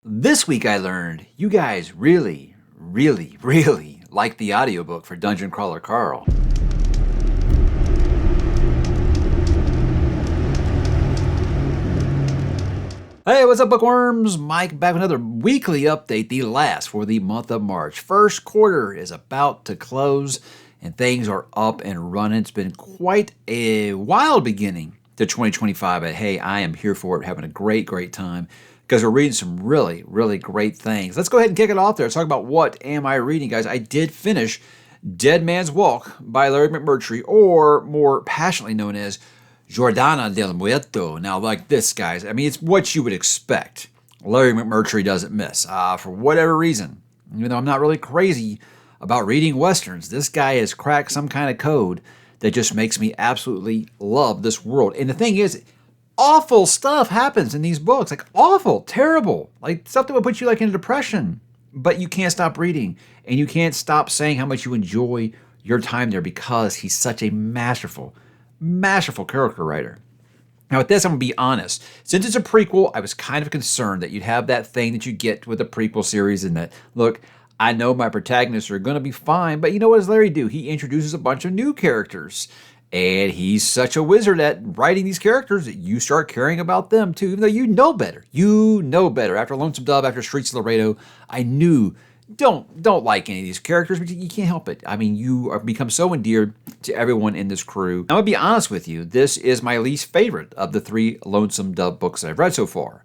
This week I learned you guys really, really, really like the audiobook for Dungeon Crawler Carl. Hey, what's up, bookworms? Mike back with another weekly update, the last for the month of March. First quarter is about to close and things are up and running. It's been quite a wild beginning to 2025, but hey, I am here for it, having a great time because we're reading some really great things. Let's go ahead and kick it off there. Let's talk about what am I reading, guys. I did finish Dead Man's Walk by Larry McMurtry, or more passionately known as ℓ𝕤𝕤𝕣𝕠𝕜𝕤. Now, like this, guys, I mean, it's what you would expect. Larry McMurtry doesn't miss. For whatever reason, even though I'm not really crazy about reading Westerns, this guy has cracked some kind of code that just makes me absolutely love this world. And the thing is, awful stuff happens in these books. Like, awful, terrible. Like, stuff that would put you, like, in a depression. But you can't stop reading. And you can't stop saying how much you enjoy your time there because he's such a masterful character writer. Now with this, I'm going to be honest. Since it's a prequel, I was kind of concerned that you'd have that thing that you get with a prequel series and that, look, I know my protagonists are going to be fine, but you know what does Larry do? He introduces a bunch of new characters. And he's such a wizard at writing these characters that you start caring about them too, even though you know better. You know better. After Lonesome Dove, after Streets of Laredo, I knew don't like any of these characters, but you can't help it. I mean, you are become so endeared to everyone in this crew. I'm gonna be honest with you. This is my least favorite of the 3 Lonesome Dove books that I've read so far.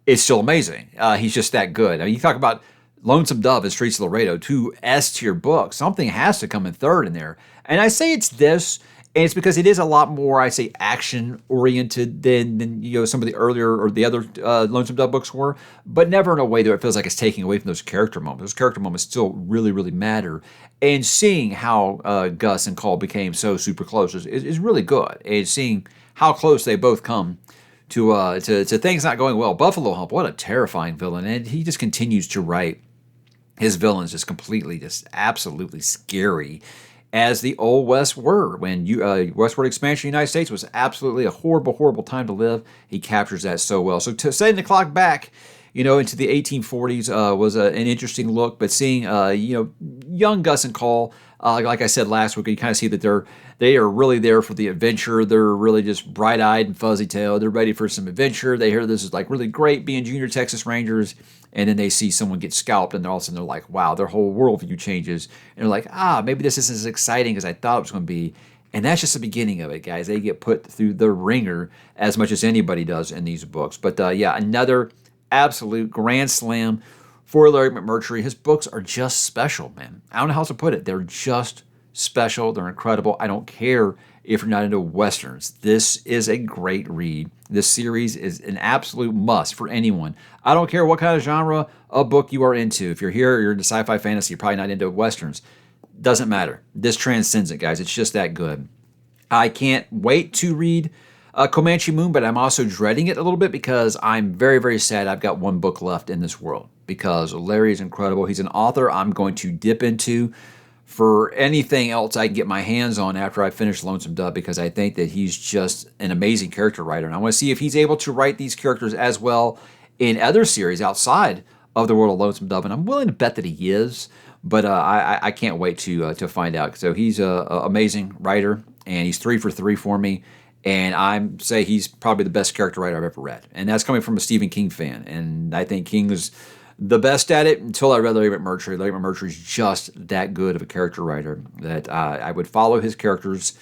It's still amazing. He's just that good. I mean, you talk about Lonesome Dove and Streets of Laredo, 2 S-tier books. Something has to come in third in there. And I say it's this, and it's because it is a lot more, I say, action-oriented than some of the earlier or the other Lonesome Dove books were, but never in a way that it feels like it's taking away from those character moments. Those character moments still really matter. And seeing how Gus and Cole became so super close is really good. And seeing how close they both come to things not going well. Buffalo Hump, what a terrifying villain. And he just continues to write his villains just absolutely scary, as the Old West were. When westward expansion of the United States was absolutely a horrible time to live, he captures that so well. So setting the clock back, into the 1840s was an interesting look. But seeing, young Gus and Cole, like I said last week, you kind of see that they are really there for the adventure. They're really just bright-eyed and fuzzy-tailed. They're ready for some adventure. They hear this is like really great being junior Texas Rangers. And then they see someone get scalped, and all of a sudden they're like, wow, their whole worldview changes. And they're like, maybe this isn't as exciting as I thought it was going to be. And that's just the beginning of it, guys. They get put through the ringer as much as anybody does in these books. But another absolute grand slam for Larry McMurtry. His books are just special, man. I don't know how else to put it. They're just special. They're incredible. I don't care if you're not into Westerns. This is a great read. This series is an absolute must for anyone. I don't care what kind of genre of book you are into. If you're into sci-fi fantasy, you're probably not into Westerns. Doesn't matter. This transcends it, guys. It's just that good. I can't wait to read Comanche Moon, but I'm also dreading it a little bit because I'm very sad I've got one book left in this world, because Larry is incredible. He's an author I'm going to dip into for anything else I can get my hands on after I finish Lonesome Dove, because I think that he's just an amazing character writer. And I want to see if he's able to write these characters as well in other series outside of the world of Lonesome Dove. And I'm willing to bet that he is, but I can't wait to find out. So he's an amazing writer, and he's 3 for 3 for me. And I say he's probably the best character writer I've ever read. And that's coming from a Stephen King fan. And I think King was the best at it until I read Larry McMurtry. Larry McMurtry's just that good of a character writer that I would follow his characters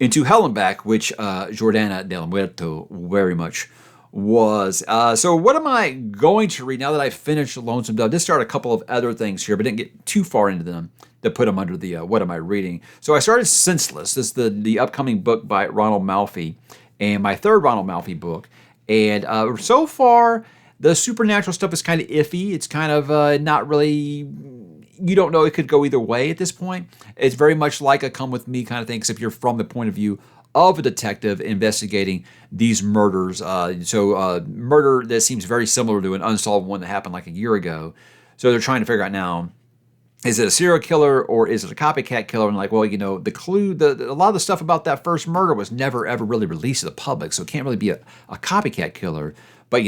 into hell and back, which ℓ𝕤𝕤𝕤𝕤 very much was. So what am I going to read now that I've finished Lonesome Dove? Just start a couple of other things here, but didn't get too far into them to put them under the what am I reading. So I started Senseless. This is the upcoming book by Ronald Malfi, and my third Ronald Malfi book. And so far, the supernatural stuff is kind of iffy. It's kind of not really, you don't know, it could go either way at this point. It's very much like a Come With Me kind of thing, except you're from the point of view of a detective investigating these murders. Murder that seems very similar to an unsolved one that happened like a year ago. So they're trying to figure out now, is it a serial killer or is it a copycat killer? And like, well, the clue, a lot of the stuff about that first murder was never ever really released to the public, so it can't really be a copycat killer. but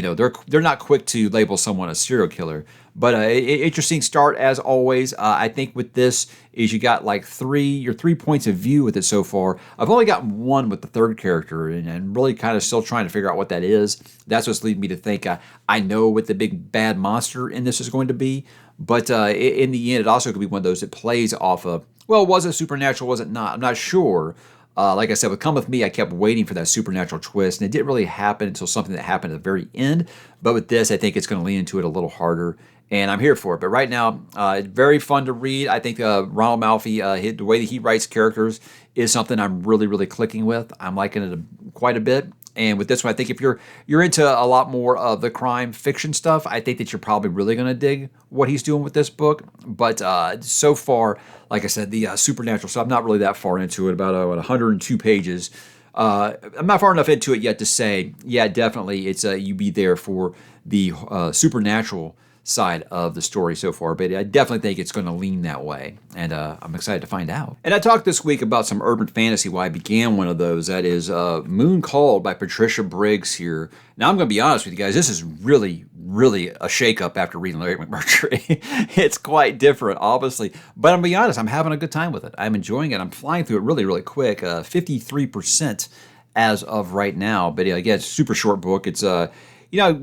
they're not quick to label someone a serial killer. But interesting start as always. I think with this is you got like your 3 points of view with it so far. I've only gotten one with the third character, and really kind of still trying to figure out what that is. That's what's leading me to think I know what the big bad monster in this is going to be. But in the end, it also could be one of those that plays off of, well, was it supernatural, was it not? I'm not sure. Like I said, with Come With Me, I kept waiting for that supernatural twist, and it didn't really happen until something that happened at the very end. But with this, I think it's going to lean into it a little harder, and I'm here for it. But right now, it's very fun to read. I think Ronald Malfi, the way that he writes characters is something I'm really, really clicking with. I'm liking it quite a bit. And with this one, I think if you're into a lot more of the crime fiction stuff, I think that you're probably really going to dig what he's doing with this book. But so far, like I said, the supernatural stuff, I'm not really that far into it, about 102 pages. I'm not far enough into it yet to say, yeah, definitely, it's you be there for the supernatural side of the story so far, but I definitely think it's going to lean that way, and I'm excited to find out. And I talked this week about some urban fantasy, why I began one of those. That is Moon Called by Patricia Briggs here. Now, I'm going to be honest with you guys, this is really, really a shakeup after reading Larry McMurtry. It's quite different, obviously, but I'm going to be honest, I'm having a good time with it. I'm enjoying it. I'm flying through it really, really quick, 53% as of right now, but again, it's a super short book. It's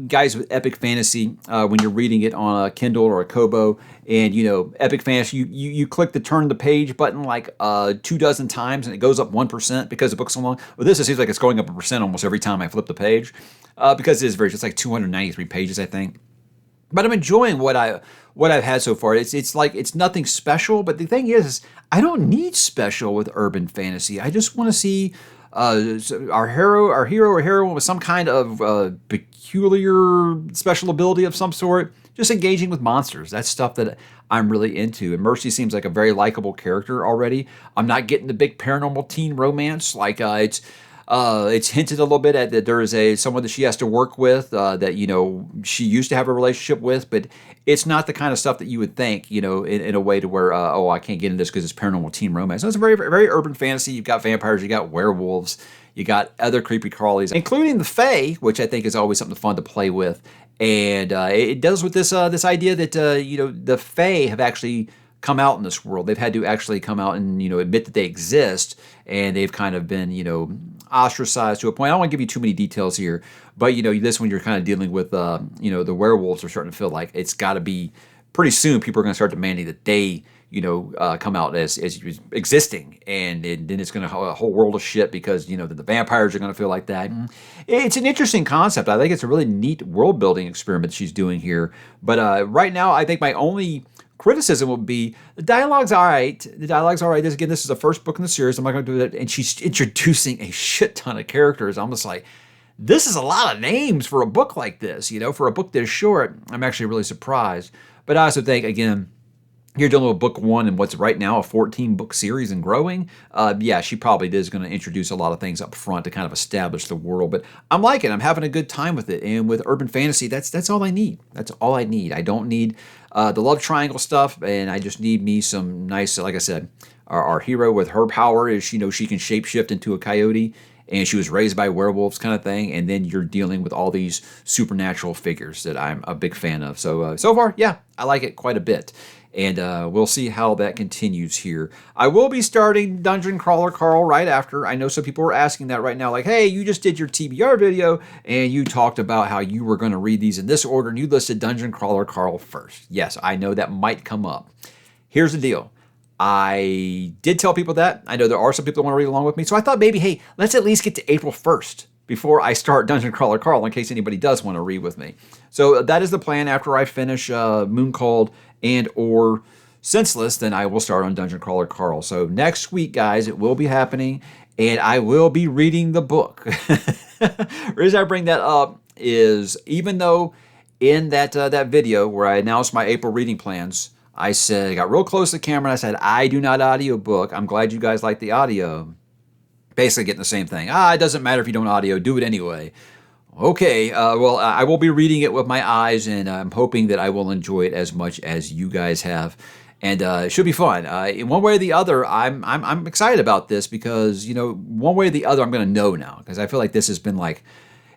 guys with epic fantasy, when you're reading it on a Kindle or a Kobo, and epic fantasy, you click the turn the page button like 24 times, and it goes up 1% because the book's so long. Well, this, it seems like it's going up 1% almost every time I flip the page, because it's like 293 pages, I think. But I'm enjoying what I've had so far. It's like it's nothing special, but the thing is I don't need special with urban fantasy. I just want to see our hero or heroine with some kind of peculiar special ability of some sort, just engaging with monsters. That's stuff that I'm really into. And Mercy seems like a very likable character already. I'm not getting the big paranormal teen romance. Like it's hinted a little bit at that there is someone that she has to work with that she used to have a relationship with, but it's not the kind of stuff that you would think in a way to where I can't get into this because it's paranormal teen romance. So it's a very, very urban fantasy. You've got vampires, you got werewolves, you got other creepy crawlies, including the Fae, which I think is always something fun to play with. And it does with this idea that the Fae have actually come out in this world. They've had to actually come out and admit that they exist, and they've kind of been ostracized to a point. I don't want to give you too many details here, but this one you're kind of dealing with the werewolves are starting to feel like it's got to be pretty soon. People are going to start demanding that they come out as existing, and then it's going to have a whole world of shit because the vampires are going to feel like that. It's an interesting concept. I think it's a really neat world building experiment she's doing here. But right now, I think my only criticism would be the dialogue's all right. The dialogue's all right. This is the first book in the series. I'm not going to do that. And she's introducing a shit ton of characters. I'm just like, this is a lot of names for a book like this. For a book this short, I'm actually really surprised. But I also think, again, you're dealing with book one and what's right now a 14-book series and growing. Yeah, she probably is going to introduce a lot of things up front to kind of establish the world. But I'm liking it. I'm having a good time with it. And with urban fantasy, that's all I need. That's all I need. I don't need the love triangle stuff, and I just need me some nice, like I said, our hero with her power is, she can shapeshift into a coyote, and she was raised by werewolves kind of thing, and then you're dealing with all these supernatural figures that I'm a big fan of. So far, yeah, I like it quite a bit. And we'll see how that continues here. I will be starting Dungeon Crawler Carl right after. I know some people are asking that right now, like, hey, you just did your TBR video, and you talked about how you were going to read these in this order, and you listed Dungeon Crawler Carl first. Yes, I know that might come up. Here's the deal. I did tell people that. I know there are some people that want to read along with me, so I thought maybe, hey, let's at least get to April 1st before I start Dungeon Crawler Carl in case anybody does want to read with me. So that is the plan. After I finish Moon Called and or Senseless, then I will start on Dungeon Crawler Carl. So next week, guys, it will be happening, and I will be reading the book. The reason I bring that up is even though in that video where I announced my April reading plans, I said, I got real close to the camera and I said, I do not audiobook. I'm glad you guys like the audio. Basically getting the same thing. It doesn't matter if you don't audio, do it anyway. Okay, well, I will be reading it with my eyes, and I'm hoping that I will enjoy it as much as you guys have. And it should be fun. In one way or the other, I'm excited about this because, one way or the other, I'm going to know now. Because I feel like this has been like,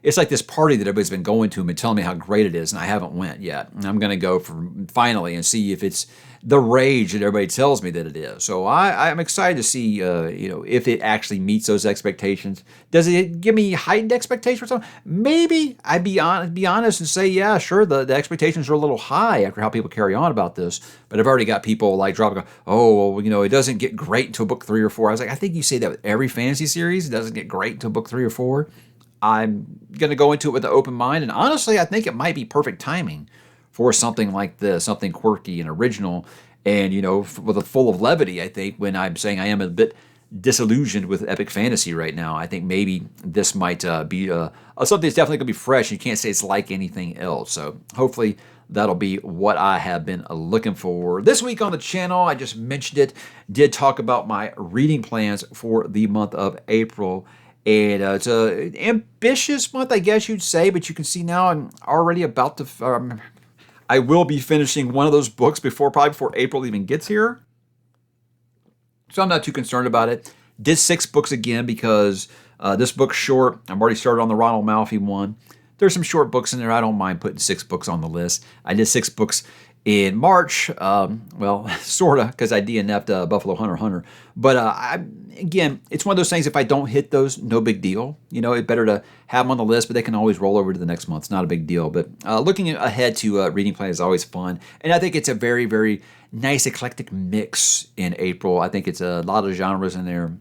it's like this party that everybody's been going to and been telling me how great it is, and I haven't went yet. And I'm going to go for finally and see if it's the rage that everybody tells me that it is. So I'm excited to see, if it actually meets those expectations. Does it give me heightened expectations or something? Maybe. I'd be honest and say, yeah, sure, the expectations are a little high after how people carry on about this. But I've already got people like dropping, oh, well, it doesn't get great until book 3 or 4. I was like, I think you say that with every fantasy series. It doesn't get great until book 3 or 4. I'm going to go into it with an open mind. And honestly, I think it might be perfect timing for something like this, something quirky and original, and with a full of levity. I think when I'm saying I am a bit disillusioned with epic fantasy right now, I think maybe this might be something that's definitely going to be fresh. You can't say it's like anything else. So hopefully that'll be what I have been looking for. This week on the channel, I just mentioned it, did talk about my reading plans for the month of April. And it's an ambitious month, I guess you'd say, but you can see now I'm already about to I will be finishing one of those books probably before April even gets here. So I'm not too concerned about it. Did 6 books again because this book's short. I'm already started on the Ronald Malfi one. There's some short books in there. I don't mind putting 6 books on the list. I did 6 books in March. Well, sort of, because I DNF'd Buffalo Hunter. But again, it's one of those things, if I don't hit those, no big deal. It's better to have them on the list, but they can always roll over to the next month. It's not a big deal. But looking ahead to reading plan is always fun. And I think it's a very, very nice eclectic mix in April. I think it's a lot of genres in there.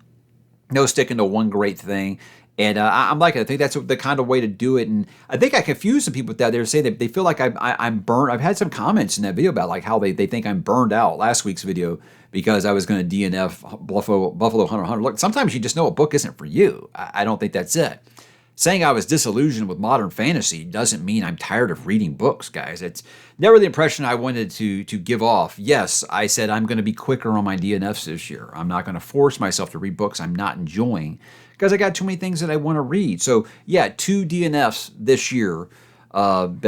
No sticking to one great thing. And I'm liking it. I think that's the kind of way to do it. And I think I confuse some people with that. They're saying that they feel like I'm burned. I've had some comments in that video about like how they think I'm burned out. Last week's video, because I was going to DNF Buffalo Hunter. Look, sometimes you just know a book isn't for you. I don't think that's it. Saying I was disillusioned with modern fantasy doesn't mean I'm tired of reading books, guys. It's never the impression I wanted to give off. Yes, I said I'm going to be quicker on my DNFs this year. I'm not going to force myself to read books I'm not enjoying, because I got too many things that I want to read. So yeah, 2 DNFs this year. But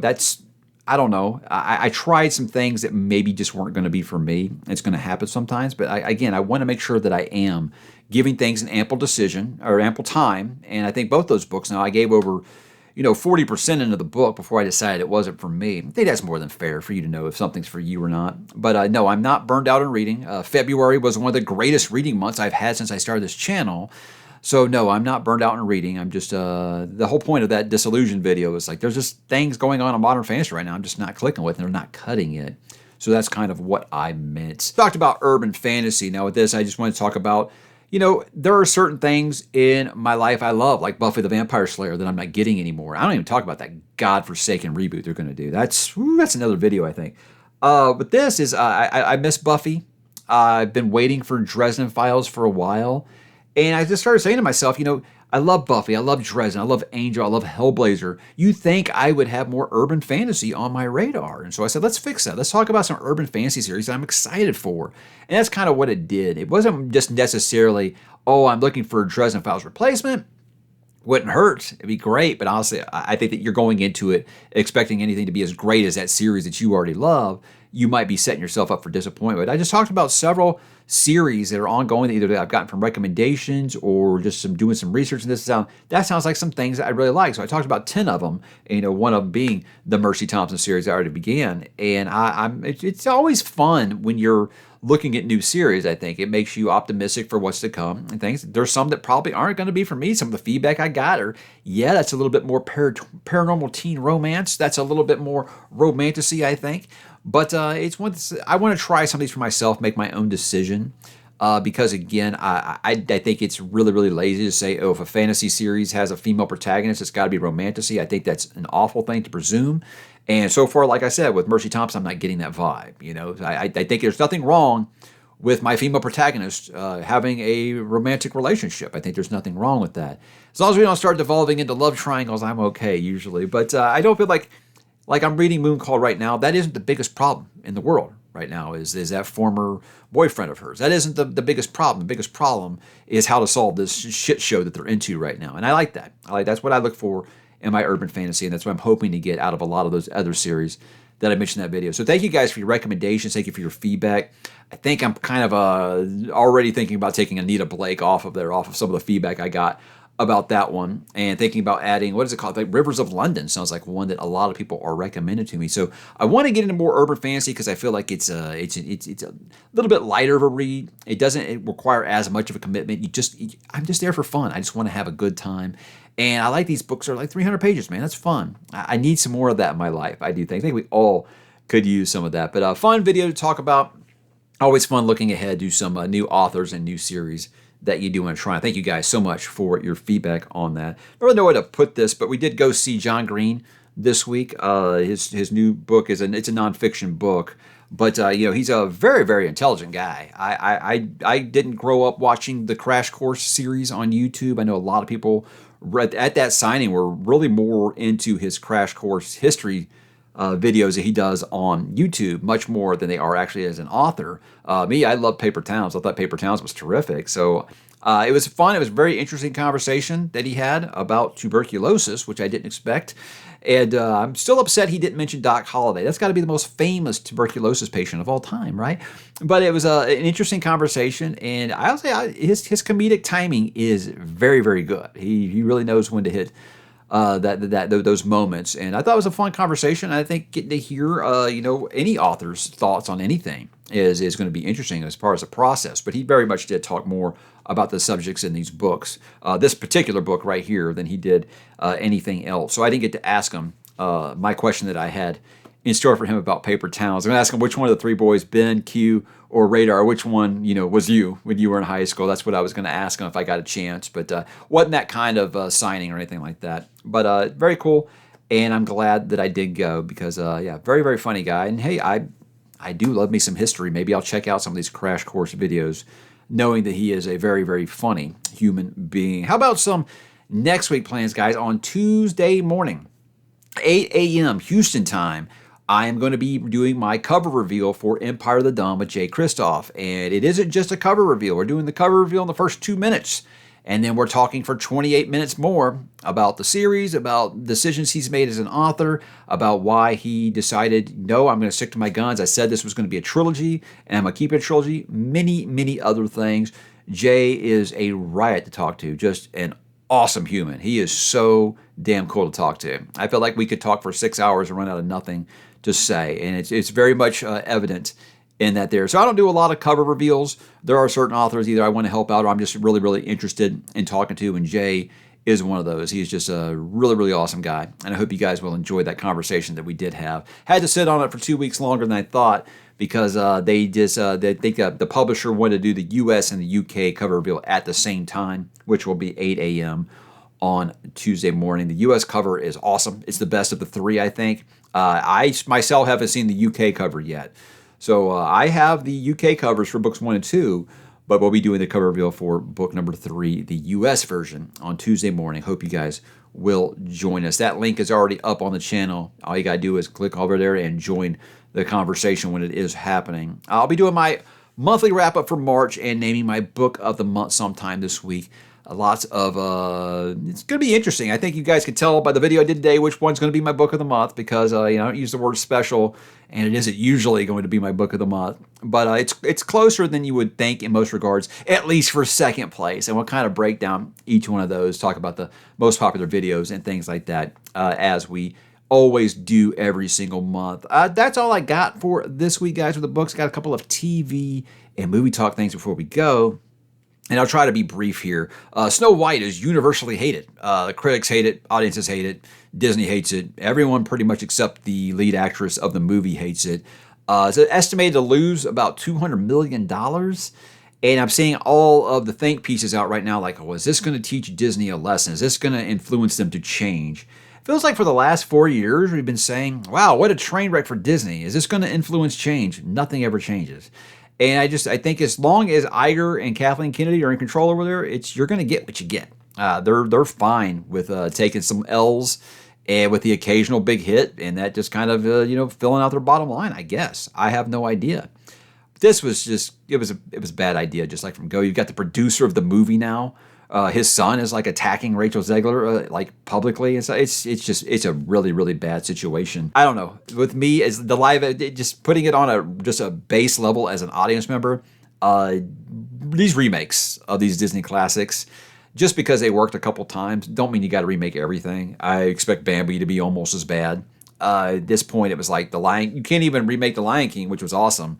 that's, I don't know. I tried some things that maybe just weren't going to be for me. It's going to happen sometimes. But I want to make sure that I am giving things an ample decision or ample time. And I think both those books now, I gave over 40% into the book before I decided it wasn't for me. I think that's more than fair for you to know if something's for you or not. But no, I'm not burned out on reading. February was one of the greatest reading months I've had since I started this channel. So no, I'm not burned out in reading. I'm just, the whole point of that disillusion video is like, there's just things going on in modern fantasy right now I'm just not clicking with, and they're not cutting it. So that's kind of what I meant. Talked about urban fantasy. Now with this, I just want to talk about, there are certain things in my life I love, like Buffy the Vampire Slayer, that I'm not getting anymore. I don't even talk about that godforsaken reboot they're going to do. That's another video, I think. But this is, I miss Buffy. I've been waiting for Dresden Files for a while. And I just started saying to myself, I love Buffy, I love Dresden, I love Angel, I love Hellblazer. You think I would have more urban fantasy on my radar. And so I said, let's fix that. Let's talk about some urban fantasy series that I'm excited for. And that's kind of what it did. It wasn't just necessarily, oh, I'm looking for a Dresden Files replacement. Wouldn't hurt. It'd be great. But honestly, I think that you're going into it expecting anything to be as great as that series that you already love. You might be setting yourself up for disappointment. I just talked about several series that are ongoing, either that I've gotten from recommendations or just doing some research. And that sounds like some things that I really like. So I talked about 10 of them, one of them being the Mercy Thompson series I already began. And it's always fun when you're looking at new series. I think it makes you optimistic for what's to come and things. There's some that probably aren't going to be for me. Some of the feedback I got are, yeah, that's a little bit more paranormal teen romance. That's a little bit more romantasy, I think. But it's one I want to try some of these for myself, make my own decision. Because again, I think it's really, really lazy to say, oh, if a fantasy series has a female protagonist, it's got to be romantasy. I think that's an awful thing to presume. And so far, like I said, with Mercy Thompson, I'm not getting that vibe. I think there's nothing wrong with my female protagonist having a romantic relationship. I think there's nothing wrong with that. As long as we don't start devolving into love triangles, I'm okay usually. But I don't feel like I'm reading Mooncall right now. That isn't the biggest problem in the world right now, is that former boyfriend of hers. That isn't the biggest problem. The biggest problem is how to solve this shit show that they're into right now. And I like that. That's what I look for in my urban fantasy, and that's what I'm hoping to get out of a lot of those other series that I mentioned in that video. So thank you guys for your recommendations. Thank you for your feedback. I think I'm kind of already thinking about taking Anita Blake off of some of the feedback I got about that one and thinking about adding, what is it called? Like Rivers of London sounds like one that a lot of people are recommended to me. So I want to get into more urban fantasy because I feel like it's a little bit lighter of a read. It doesn't require as much of a commitment. I'm just there for fun. I just want to have a good time. And I like these books that are like 300 pages, man. That's fun. I need some more of that in my life. I do think. I think we all could use some of that. But a fun video to talk about. Always fun looking ahead to some new authors and new series that you do want to try. Thank you guys so much for your feedback on that. I don't really know where to put this, but we did go see John Green this week. His new book it's a nonfiction book, but he's a very, very intelligent guy. I didn't grow up watching the Crash Course series on YouTube. I know a lot of people at that signing were really more into his Crash Course history videos that he does on YouTube, much more than they are actually as an author. Me, I love Paper Towns. I thought Paper Towns was terrific. So it was fun. It was a very interesting conversation that he had about tuberculosis, which I didn't expect. And I'm still upset he didn't mention Doc Holliday. That's got to be the most famous tuberculosis patient of all time, right? But it was an interesting conversation, and I'll say his comedic timing is very, very good. He really knows when to hit those moments, and I thought it was a fun conversation. I think getting to hear any author's thoughts on anything is going to be interesting as far as the process. But he very much did talk more about the subjects in these books, this particular book right here, than he did anything else. So I didn't get to ask him my question that I had in store for him about Paper Towns. I'm going to ask him which one of the three boys, Ben, Q, or Radar, which one was you when you were in high school. That's what I was going to ask him if I got a chance, but wasn't that kind of signing or anything like that. But very cool, and I'm glad that I did go because, very, very funny guy. And hey, I do love me some history. Maybe I'll check out some of these Crash Course videos, knowing that he is a very, very funny human being. How about some next week plans, guys? On Tuesday morning, 8 a.m. Houston time, I am going to be doing my cover reveal for Empire of the Dawn with Jay Kristoff. And it isn't just a cover reveal. We're doing the cover reveal in the first 2 minutes. And then we're talking for 28 minutes more about the series, about decisions he's made as an author, about why he decided, no, I'm going to stick to my guns. I said this was going to be a trilogy, and I'm going to keep it a trilogy. Many, many other things. Jay is a riot to talk to. Just an awesome human. He is so damn cool to talk to. I feel like we could talk for 6 hours and run out of nothing to say, and it's very much evident in that there. So I don't do a lot of cover reveals. There are certain authors either I want to help out or I'm just really, really interested in talking to, and Jay is one of those. He's just a really, really awesome guy, and I hope you guys will enjoy that conversation that we did have. Had to sit on it for 2 weeks longer than I thought because they think the publisher wanted to do the U.S. and the U.K. cover reveal at the same time, which will be 8 a.m. on Tuesday morning. The U.S. cover is awesome. It's the best of the three, I think. I myself haven't seen the U.K. cover yet. So I have the U.K. covers for books 1 and 2, but we'll be doing the cover reveal for book number 3, the U.S. version, on Tuesday morning. Hope you guys will join us. That link is already up on the channel. All you got to do is click over there and join the conversation when it is happening. I'll be doing my monthly wrap-up for March and naming my book of the month sometime this week. Lots of, it's going to be interesting. I think you guys can tell by the video I did today which one's going to be my book of the month because, I don't use the word special, and it isn't usually going to be my book of the month. But it's closer than you would think in most regards, at least for second place. And we'll kind of break down each one of those, talk about the most popular videos and things like that as we always do every single month. That's all I got for this week, guys, with the books. Got a couple of TV and movie talk things before we go. And I'll try to be brief here. Snow White is universally hated. The critics hate it. Audiences hate it. Disney hates it. Everyone pretty much except the lead actress of the movie hates it. It's estimated to lose about $200 million. And I'm seeing all of the think pieces out right now like, oh, is this going to teach Disney a lesson? Is this going to influence them to change? Feels like for the last 4 years, we've been saying, wow, what a train wreck for Disney. Is this going to influence change? Nothing ever changes. And I think as long as Iger and Kathleen Kennedy are in control over there, you're going to get what you get. They're fine with taking some L's and with the occasional big hit, and that just kind of filling out their bottom line. I guess I have no idea. This was just it was a bad idea, just like from go. You've got the producer of the movie now. His son is like attacking Rachel Zegler like publicly, and so it's a really, really bad situation. I don't know. With me as the live, just putting it on a base level as an audience member, these remakes of these Disney classics, just because they worked a couple times, don't mean you got to remake everything. I expect Bambi to be almost as bad. At this point, it was like The Lion. You can't even remake The Lion King, which was awesome.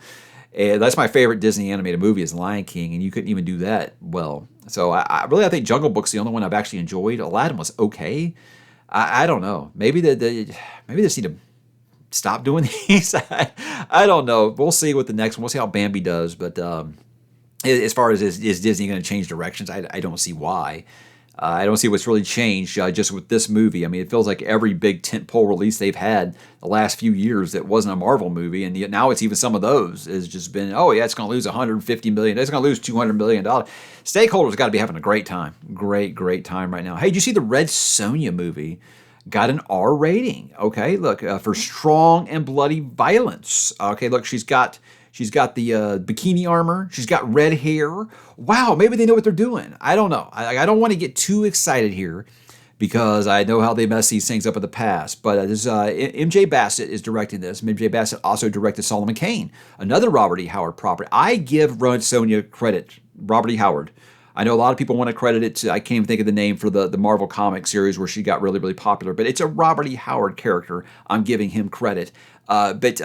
That's my favorite Disney animated movie is The Lion King, and you couldn't even do that well. So I think Jungle Book's the only one I've actually enjoyed. Aladdin was okay. I don't know. Maybe maybe they just need to stop doing these. I don't know. We'll see what the next one. We'll see how Bambi does. But as far as is Disney going to change directions, I don't see why. I don't see what's really changed just with this movie. I mean, it feels like every big tentpole release they've had the last few years that wasn't a Marvel movie, and yet now it's even some of those has just been, oh yeah, it's going to lose $150 million. It's going to lose $200 million. Stakeholders got to be having a great time. Great time right now. Hey, did you see the Red Sonja movie? Got an R rating. Okay, look, for strong and bloody violence. Okay, look, she's got the bikini armor. She's got red hair. Wow, maybe they know what they're doing. I don't know. I don't want to get too excited here because I know how they mess these things up in the past. But M.J. Bassett is directing this. M.J. Bassett also directed Solomon Kane, another Robert E. Howard property. I give Red Sonja credit. Robert E. Howard. I know a lot of people want to credit it to, I can't even think of the name for the Marvel comic series where she got really popular, but it's a Robert E. Howard character. I'm giving him credit. But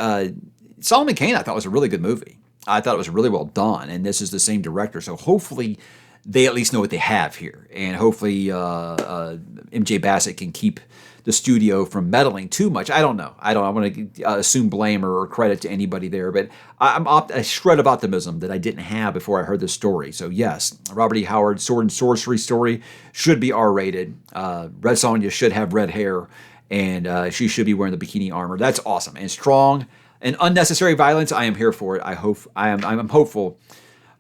Solomon Kane I thought was a really good movie. I thought it was really well done, and this is the same director, so hopefully they at least know what they have here, and hopefully M.J. Bassett can keep the studio from meddling too much. I don't know. I want to assume blame or credit to anybody there, but I'm a shred of optimism that I didn't have before I heard this story. So yes, Robert E. Howard sword and sorcery story should be R-rated. Red Sonja should have red hair, and she should be wearing the bikini armor. That's awesome and strong. And unnecessary violence, I am here for it. I'm hopeful.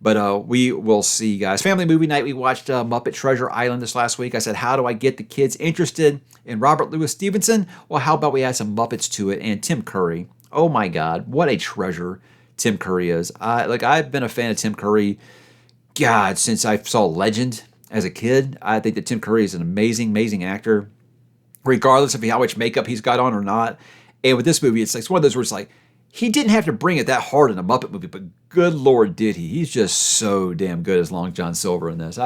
But we will see, guys. Family movie night, we watched Muppet Treasure Island this last week. I said, how do I get the kids interested in Robert Louis Stevenson? Well, how about we add some Muppets to it? And Tim Curry. Oh, my God. What a treasure Tim Curry is. I've been a fan of Tim Curry, God, since I saw Legend as a kid. I think that Tim Curry is an amazing actor, regardless of how much makeup he's got on or not. And with this movie, it's one of those where it's like, he didn't have to bring it that hard in a Muppet movie, but good Lord, did he. He's just so damn good as Long John Silver in this.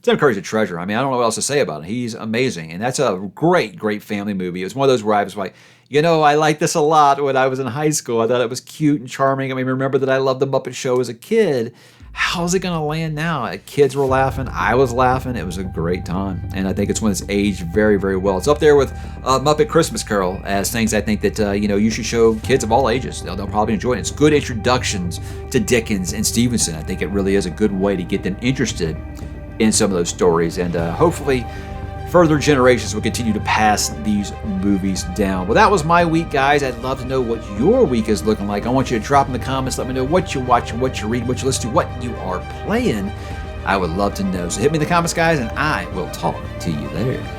Tim Curry's a treasure. I mean, I don't know what else to say about him. He's amazing. And that's a great family movie. It was one of those where I was like, I liked this a lot when I was in high school. I thought it was cute and charming. I mean, remember that I loved The Muppet Show as a kid. How's it going to land now? Kids were laughing. I was laughing. It was a great time. And I think it's one that's aged very well. It's up there with Muppet Christmas Carol as things I think that, you should show kids of all ages. They'll probably enjoy it. It's good introductions to Dickens and Stevenson. I think it really is a good way to get them interested in some of those stories. And hopefully further generations will continue to pass these movies down. Well, that was my week, guys. I'd love to know what your week is looking like. I want you to drop in the comments. Let me know what you're watching, what you're reading, what you listen to, what you are playing. I would love to know. So hit me in the comments, guys, and I will talk to you there.